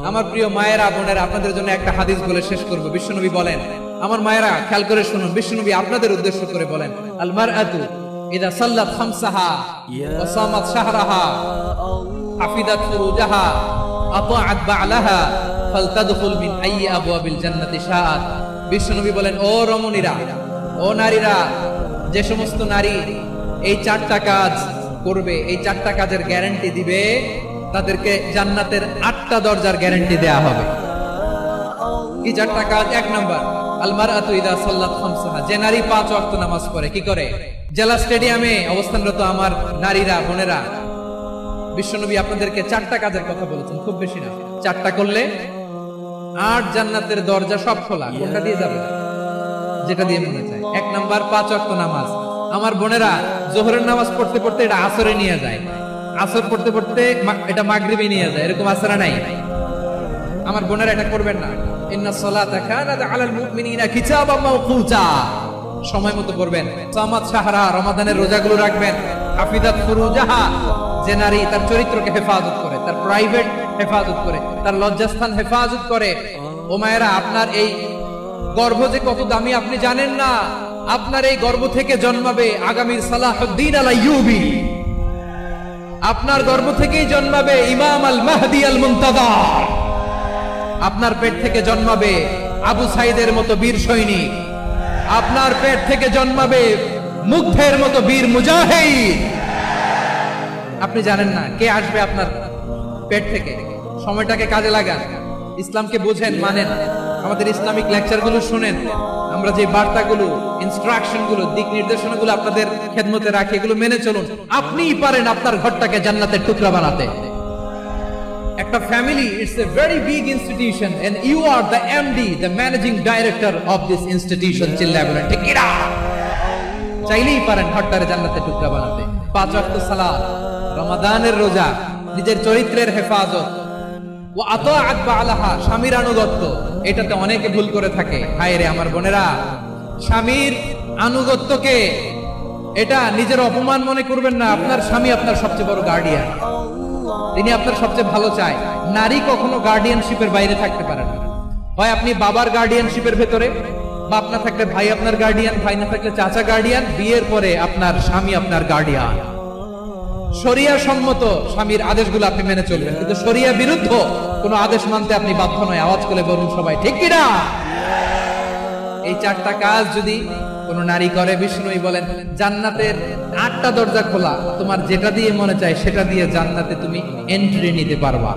আমার প্রিয় মায়েরা বোনেরা, আপনাদের জন্য একটা হাদিস বলে শেষ করব। বিশ্বনবী বলেন, আমার মায়েরা খেয়াল করে শুনুন, বিশ্বনবী আপনাদের উদ্দেশ্য করে বলেন, আল মারআতু ইযা সাল্লাত খামসাহা ওয়া সামাত শাহরাহা হাফিদাত ফুরুজাহা আতাআত বা'লাহা ফালতাদখুল মিন আইয়ি আবওয়াবিল জান্নাতি শাআত। বিশ্বনবী বলেন, ও রমণীরা, ও নারীরা, যে সমস্ত নারী এই চারটা কাজ করবে, এই চারটা কাজের গ্যারান্টি দিবে, তাদেরকে জান্নাতের 8টা দরজার গ্যারান্টি দেয়া হবে। কি চারটা কাজ? এক নাম্বার, আল মারআতু ইযা সাল্লাত খামসাহা, যে নারী 5 ওয়াক্ত নামাজ পড়ে। কি করে? জেলা স্টেডিয়ামে অবস্থানরত আমার নারীরা বোনেরা, বিশ্বনবী আপনাদেরকে 4টা কাজের কথা বলেছেন, খুব বেশি না। 4টা করলে 8 জান্নাতের দরজা সব খোলা। কোনটা দিয়ে যাবে? যেটা দিয়ে মনে চায়। এক নাম্বার 5 ওয়াক্ত নামাজ। আমার বোনেরা জোহরের নামাজ পড়তে পড়তে এটা আসরে নিয়ে যায়, আসর পড়তে পড়তে এটা মাগরিবে নিয়ে যায়, এরকম আসরা নাই। আমার বোনেরা এটা করবেন না। ইন্নাস সালাতা কানাত আলাল মুমিনিনা কিতাবাম মাওকুতা, সময় মতো করবেন। সামাত শাহরা, রমাদানের রোজাগুলো রাখবেন। হাফিজাত ফুরুজাহা, যে নারী তার চরিত্রকে হেফাজত করে, তার প্রাইভেট হেফাজত করে, তার লজ্জাস্থান হেফাজত করে। ও মায়েরা, আপনার এই গর্ভ যে কত দামি আপনি জানেন না। আপনার এই গর্ভ থেকে জন্মাবে আগামীর সালাহুদ্দিন আল আইয়ুবী। আপনার গর্ভ থেকেই জন্মাবে ইমাম আল মাহদি আল মুনতাযার। আপনার পেট থেকে জন্মাবে আবু সাইদের মতো বীর সৈনিক। আপনার পেট থেকে জন্মাবে মুগ্ধের মতো বীর মুজাহিদ। আপনি জানেন না কে আসবে আপনার পেট থেকে। সময়টাকে কাজে লাগান, ইসলামকে বুঝেন, মানেন, আমাদের ইসলামিক লেকচারগুলো শুনেন। আমরা যে বার্তাগুলো, ইনস্ট্রাকশনগুলো, দিক নির্দেশনাগুলো আপনাদের খেদমতে রাখি, এগুলো মেনে চলুন। আপনিই পারেন আপনার ঘরটাকে জান্নাতের টুকরা বানাতে। একটা family, it's a very big institution and you are the MD, the managing director of this institution. চিল্লায় বলেন ঠিক কিনা? চাইলেই পারেন ঘরটারে জান্নাতের টুকরা বানাতে। 5 ওয়াক্ত সালাত, রমাদানের রোজা, নিজের চরিত্রের হেফাজত, ও আতাআত বা'লাহা, স্বামীর আনুগত্য। এটাতে অনেকে ভুল করে থাকে। হায় রে আমার বোনেরা, স্বামীর আনুগত্যকে এটা নিজের অপমান মনে করবেন না। আপনার স্বামী আপনার সবচেয়ে বড় গার্ডিয়ান, তিনি আপনার সবচেয়ে ভালো চায়। নারী কখনো গার্ডিয়ানশিপের বাইরে থাকতে পারে না। হয় আপনি বাবার গার্ডিয়ানশিপের ভেতরে, বা আপনার থাকলে ভাই আপনার গার্ডিয়ান, ভাই না থাকলে চাচা গার্ডিয়ান, বিয়ের পরে আপনার স্বামী আপনার গার্ডিয়ান। শরিয়া সম্মত স্বামীর আদেশগুলো আপনি মেনে চলবেন, কিন্তু শরিয়া বিরুদ্ধ কোন আদেশ মানতে আপনি বাধ্য নয়। আওয়াজ করে বলুন সবাই ঠিক কিনা? এই 4টা কাজ যদি কোন নারী করে, বিষ্ণুই বলেন জান্নাতের 8টা দরজা খোলা। তোমার যেটা দিয়ে মনে চায় সেটা দিয়ে জান্নাতে তুমি এন্ট্রি নিতে পারবা।